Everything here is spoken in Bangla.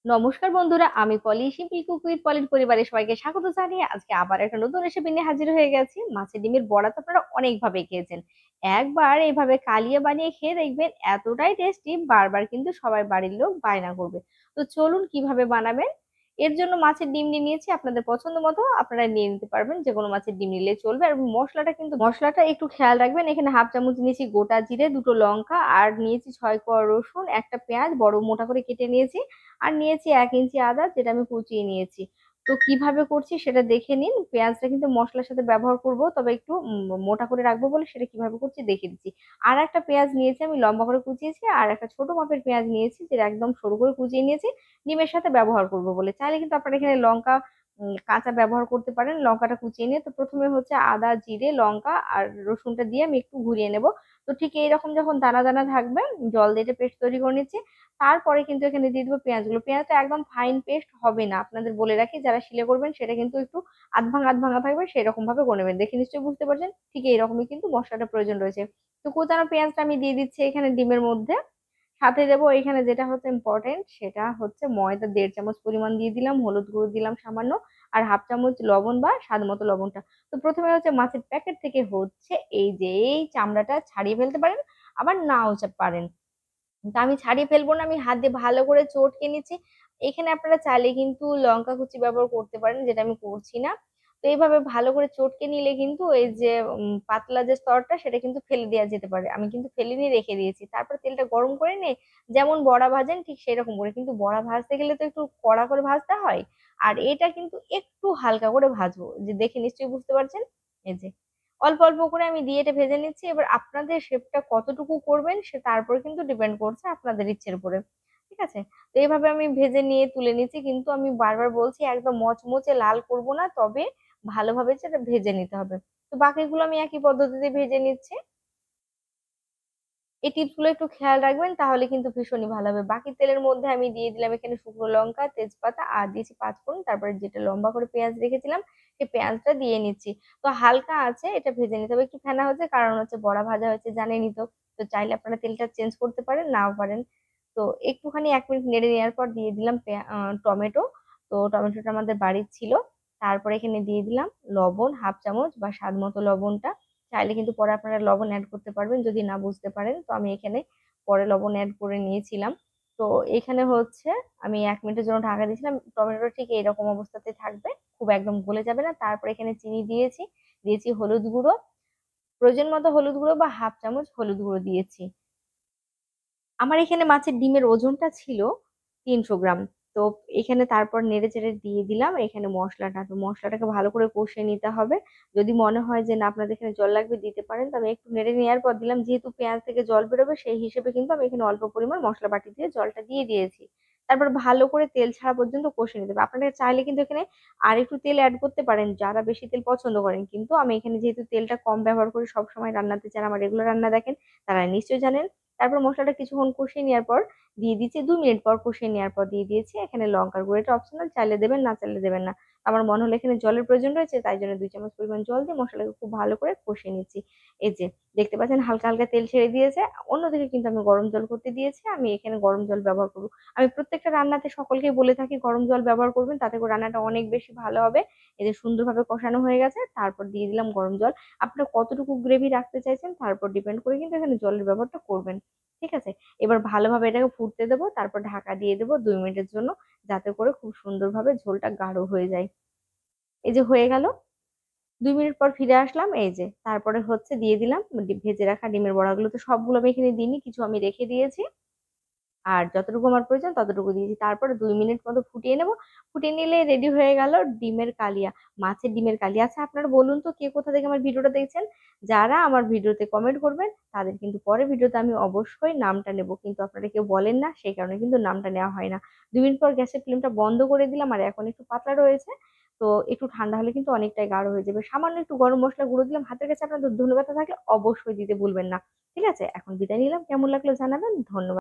নমস্কার বন্ধুরা, আমি পলি। সিম্পল কুক উইথ পলির পরিবারের সবাইকে স্বাগত জানিয়ে আজকে আবার একটা নতুন রেসিপি নিয়ে হাজির হয়ে গেছি। মাছের ডিমের বড়া তো আপনারা অনেক ভাবে খেয়েছেন। একবার এইভাবে কালিয়ে বানিয়ে খেয়ে দেখবেন, এতটাই টেস্টি, বারবার কিন্তু সবাই বাড়ির লোক বায়না করবে। তো চলুন কিভাবে বানাবেন। এর জন্য মাছের ডিম নিয়ে নিয়েছি, আপনাদের পছন্দ মতো আপনারা নিয়ে নিতে পারবেন, যে কোনো মাছের ডিম নিলে চলবে। আর মশলাটা একটু খেয়াল রাখবেন। এখানে হাফ চামচ নিয়েছি গোটা জিরে, দুটো লঙ্কা, আর নিয়েছি 6 কোয়া রসুন, একটা পেঁয়াজ বড় মোটা করে কেটে নিয়েছি, আর নিয়েছি 1 ইঞ্চি আদা, যেটা আমি কুচিয়ে নিয়েছি। তো কিভাবে করছি সেটা দেখে নিন। পেঁয়াজটা কিন্তু মশলার সাথে ব্যবহার করব, তবে একটু মোটা করে রাখবো বলে সেটা কিভাবে করছি দেখে দিচ্ছি। আর একটা পেঁয়াজ নিয়েছি আমি লম্বা করে কুচিয়েছি, আর একটা ছোট মাপের পেঁয়াজ নিয়েছি যেটা একদম সরু করে কুচিয়ে নিয়েছি, ডিমের সাথে ব্যবহার করব বলে। চাইলে কিন্তু আপনারা এখানে লঙ্কা কাঁচা ব্যবহার করতে পারেন, লঙ্কাটা কুচিয়ে নিয়ে। তো প্রথমে হচ্ছে আদা, জিরে, লঙ্কা আর রসুনটা দিয়ে আমি একটু ঘুরিয়ে নেব। তো ঠিক এইরকম যখন দানা দানা থাকবে, জল দিয়ে পেস্ট তৈরি করে নিচ্ছি। তারপরে কিন্তু এখানে দিয়ে দেবো পেঁয়াজগুলো। পেঁয়াজটা একদম ফাইন পেস্ট হবে না, আপনাদের বলে রাখি, যারা শিলে করবেন সেটা কিন্তু একটু আধ ভাঙা থাকবে, সেরকম ভাবে করে নেবেন। দেখে নিশ্চয়ই বুঝতে পারছেন, ঠিক এইরকমই কিন্তু মশলাটা প্রয়োজন রয়েছে। তো কুচানো পেঁয়াজটা আমি দিয়ে দিচ্ছি এখানে ডিমের মধ্যে। সাথে দেবো এখানে যেটা হচ্ছে ইম্পর্টেন্ট, সেটা হচ্ছে ময়দা 1.5 চামচ পরিমাণ দিয়ে দিলাম, হলুদ গুঁড়ো দিলাম সামান্য, আর হাফ চামচ লবণ বা স্বাদ মতো লবণটা। তো প্রথমে হচ্ছে মাছের প্যাকেট থেকে হচ্ছে এই চামড়াটা ছাড়িয়ে ফেলতে পারেন, আবার নাও পারেন। তা আমি ছাড়িয়ে ফেলবো না, আমি হাত দিয়ে ভালো করে চটকে নিচ্ছি। এখানে আপনারা চাইলে কিন্তু লঙ্কা কুচি ব্যবহার করতে পারেন, যেটা আমি করছি না। তো এইভাবে ভালো করে চটকে নিলে কিন্তু এই যে পাতলা যে স্তরটা, সেটা কিন্তু ফেলে দেওয়া যেতে পারে। আমি কিন্তু ফেলে নিয়ে রেখে দিয়েছি। তারপর তেলটা গরম করে নিয়ে যেমন বড়া ভাজেন ঠিক সেরকম করে, কিন্তু বড়া ভাজতে গেলে তো একটু কড়া করে ভাজতে হয়। আর এটা কিন্তু একটু হালকা করে ভাজবো, যে দেখে নিশ্চয়ই বুঝতে পারছেন। এই যে অল্প অল্প করে আমি দিয়ে এটা ভেজে নিচ্ছি। এবার আপনাদের শেপটা কতটুকু করবেন সে তারপর কিন্তু ডিপেন্ড করছে আপনাদের ইচ্ছের উপরে। ঠিক আছে। তো এইভাবে আমি ভেজে নিয়ে তুলে নিচ্ছি, কিন্তু আমি বারবার বলছি একদম মচমচে লাল করব না, তবে ভালোভাবে সেটা ভেজে নিতে হবে। তো বাকিগুলো আমি একই পদ্ধতিতে ভেজে নিচ্ছি। এই টিপস গুলো একটু খেয়াল রাখবেন, তাহলে কিন্তু ভীষণই ভালো হবে। বাকি তেলের মধ্যে আমি দিয়ে দিলাম এখানে শুকনো লঙ্কা, তেজপাতা, আর দিয়েছি পাঁচফোড়ন, তারপরে যেটা লম্বা করে পেঁয়াজ রেখেছিলাম সেই পেঁয়াজটা দিয়ে নিচ্ছি। তো হালকা আছে এটা ভেজে নিতে হবে, একটু ফেনা হচ্ছে কারণ হচ্ছে বড়া ভাজা হচ্ছে জানেনই তো। তো চাইলে আপনারা তেলটা চেঞ্জ করতে পারেন, নাও পারেন। তো একটুখানি 1 মিনিট নেড়ে নেওয়ার পর দিয়ে দিলাম টমেটো। তো টমেটোটা আমাদের বাড়ির ছিল। তারপরে এখানে দিয়ে দিলাম লবণ, হাফ চামচ বা স্বাদ মতো লবণটা। চাইলে কিন্তু পরে আপনারা লবণ অ্যাড করতে পারবেন যদি না বুঝতে পারেন। তো আমি এখানে পরে লবণ অ্যাড করে নিয়েছিলাম। তো এখানে হচ্ছে আমি 1 মিনিটের জন্য ঢাকা দিয়েছিলাম। টমেটো ঠিক এরকম অবস্থাতে থাকবে, খুব একদম গলে যাবে না। তারপর এখানে চিনি দিয়েছি, দিয়েছি হলুদ গুঁড়ো, প্রয়োজন মতো হলুদ গুঁড়ো বা হাফ চামচ হলুদ গুঁড়ো দিয়েছি। আমার এখানে মাছের ডিমের ওজনটা ছিল 300 গ্রাম। তো এখানে তারপর নেড়ে চেড়ে দিয়ে দিলাম এখানে মশলাটা। তো মশলাটাকে ভালো করে কষিয়ে নিতে হবে। যদি মনে হয় যে না আপনাদের এখানে জল লাগবে দিতে পারেন, তবে একটু নেড়ে নেওয়ার পর দিলাম, যেহেতু পেঁয়াজ থেকে জল বেরোবে সেই হিসেবে কিন্তু আমি এখানে অল্প পরিমাণ মশলা বাটি দিয়ে জলটা দিয়ে দিয়েছি। তারপর ভালো করে তেল ছাড়া পর্যন্ত কষিয়ে নিতে হবে। আপনারা চাইলে কিন্তু এখানে আর একটু তেল অ্যাড করতে পারেন, যারা বেশি তেল পছন্দ করেন। কিন্তু আমি এখানে যেহেতু তেলটা কম ব্যবহার করি সব সময় রান্নাতে, যারা আমার রেগুলার রান্না দেখেন তারা নিশ্চয়ই জানেন। তারপর মশলাটা কিছুক্ষণ কষিয়ে নেওয়ার পর দিয়ে দিচ্ছি, 2 মিনিট পর কষিয়ে নেওয়ার পর দিয়ে দিয়েছি এখানে লঙ্কার গুঁড়ো। এটা অপশনাল, চাইলে দেবেন না চাইলে দেবেন না। আমার মনে হলো এখানে জলের প্রয়োজন রয়েছে, তাই জন্য 2 চামচ পরিমাণ জল দিয়ে মশলাকে খুব ভালো করে কষিয়ে নিচ্ছি। এই যে দেখতে পাচ্ছেন হালকা হালকা তেল ছেড়ে দিয়েছে। অন্যদিকে কিন্তু আমি গরম জল করতে দিয়েছি, আমি এখানে গরম জল ব্যবহার করবো। আমি প্রত্যেকটা রান্নাতে সকলকেই বলে থাকি গরম জল ব্যবহার করবেন, তাতে করে রান্নাটা অনেক বেশি ভালো হবে। এই যে সুন্দরভাবে কষানো হয়ে গেছে, তারপর দিয়ে দিলাম গরম জল। আপনারা কতটুকু গ্রেভি রাখতে চাইছেন তারপর ডিপেন্ড করে কিন্তু এখানে জলের ব্যবহারটা করবেন। ঠিক আছে। এবার ভালোভাবে এটাকে ফুটতে দেবো, তারপর ঢাকা দিয়ে দেবো 2 মিনিটের জন্য, যাতে করে খুব সুন্দরভাবে ঝোলটা গাঢ় হয়ে যায়। এই যে হয়ে গেল। 2 মিনিট পর ফিরে আসলাম। এই যে তারপরে হচ্ছে দিয়ে দিলাম ভেজে রাখা ডিমের বড়াগুলো। তো সবগুলো আমি এখানে দিইনি, কিছু আমি রেখে দিয়েছি, আর যতটুকু আমার প্রয়োজন ততটুকু দিয়েছি। তারপরে 2 মিনিট মতো ফুটিয়ে নেব। ফুটিয়ে নিলে রেডি হয়ে গেল ডিমের কালিয়া, মাছের ডিমের কালিয়া। আচ্ছা আপনারা বলুন তো কে কোথা থেকে আমার ভিডিওটা দেখছেন। যারা আমার ভিডিওতে কমেন্ট করবেন তাদের কিন্তু পরের ভিডিওতে আমি অবশ্যই নামটা নেব, কিন্তু আপনারা কেউ বলেন না, সেই কারণে কিন্তু নামটা নেওয়া হয় না। 2 মিনিট পর গ্যাসের ফ্লেমটা বন্ধ করে দিলাম, আর এখন একটু পাতলা রয়েছে। তো একটু ঠান্ডা হলে কিন্তু অনেকটাই গাঢ় হয়ে যাবে। সামান্য একটু গরম মশলা গুঁড়ো দিলাম, হাতের কাছে আপনাদের ধনেপাতা থাকলে অবশ্যই দিতে ভুলবেন না। ঠিক আছে, এখন বিদায় নিলাম, কেমন লাগলো জানাবেন। ধন্যবাদ।